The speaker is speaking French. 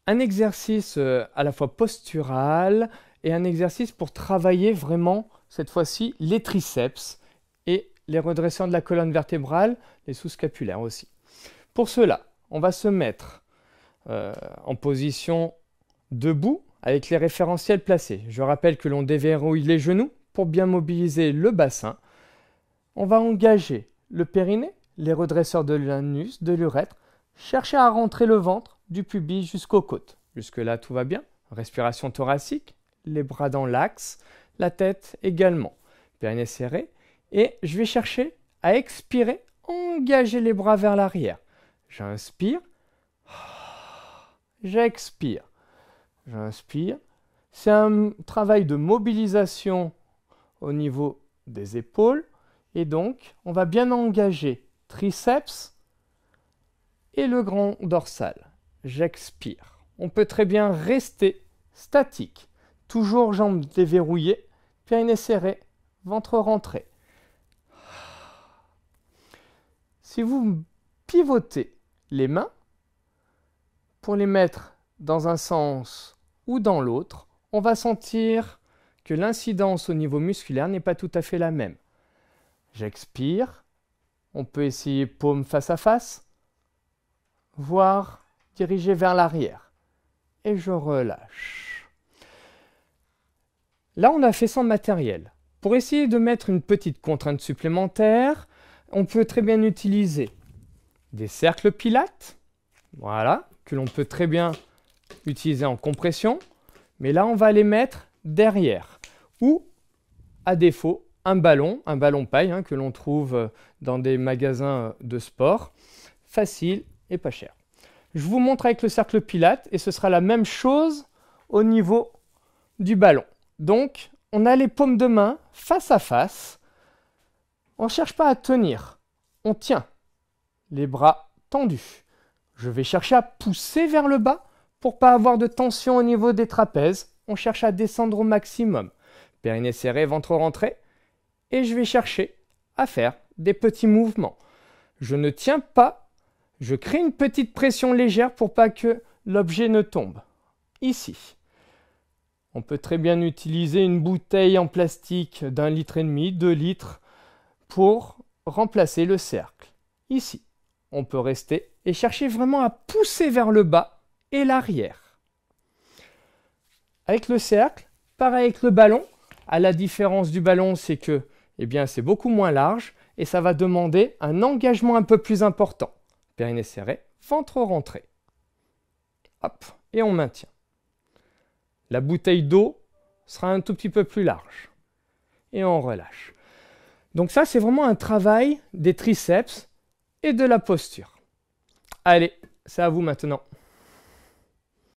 un exercice à la fois postural et un exercice pour travailler vraiment, cette fois-ci, les triceps et les redresseurs de la colonne vertébrale, les sous-scapulaires aussi. Pour cela, on va se mettre en position debout avec les référentiels placés. Je rappelle que l'on déverrouille les genoux pour bien mobiliser le bassin. On va engager le périnée, les redresseurs de l'anus, de l'urètre, chercher à rentrer le ventre du pubis jusqu'aux côtes. Jusque-là, tout va bien. Respiration thoracique, les bras dans l'axe, la tête également. Périnée serré. Et je vais chercher à expirer, engager les bras vers l'arrière. J'inspire. J'expire. J'inspire. C'est un travail de mobilisation au niveau des épaules. Et donc, on va bien engager triceps et le grand dorsal. J'expire. On peut très bien rester statique. Toujours jambes déverrouillées, périnée serré, ventre rentré. Si vous pivotez les mains pour les mettre dans un sens ou dans l'autre, on va sentir que l'incidence au niveau musculaire n'est pas tout à fait la même. J'expire. On peut essayer paume face à face, voire diriger vers l'arrière. Et je relâche. Là, on a fait sans matériel. Pour essayer de mettre une petite contrainte supplémentaire, on peut très bien utiliser des cercles pilates, voilà, que l'on peut très bien utiliser en compression, mais là, on va les mettre derrière. Ou, à défaut, un ballon paille que l'on trouve dans des magasins de sport, facile et pas cher. Je vous montre avec le cercle pilate et ce sera la même chose au niveau du ballon. Donc, on a les paumes de main face à face. On ne cherche pas à tenir, on tient. Les bras tendus. Je vais chercher à pousser vers le bas pour pas avoir de tension au niveau des trapèzes. On cherche à descendre au maximum. Périnée serré, ventre rentré. Et je vais chercher à faire des petits mouvements. Je ne tiens pas, je crée une petite pression légère pour pas que l'objet ne tombe. Ici. On peut très bien utiliser une bouteille en plastique d'1,5 litre, 2 litres, pour remplacer le cercle. Ici. On peut rester et chercher vraiment à pousser vers le bas et l'arrière. Avec le cercle, pareil avec le ballon. À la différence du ballon, c'est que c'est beaucoup moins large et ça va demander un engagement un peu plus important. Périnée serré, ventre rentré. Hop, et on maintient. La bouteille d'eau sera un tout petit peu plus large. Et on relâche. Donc ça, c'est vraiment un travail des triceps et de la posture. Allez, c'est à vous maintenant.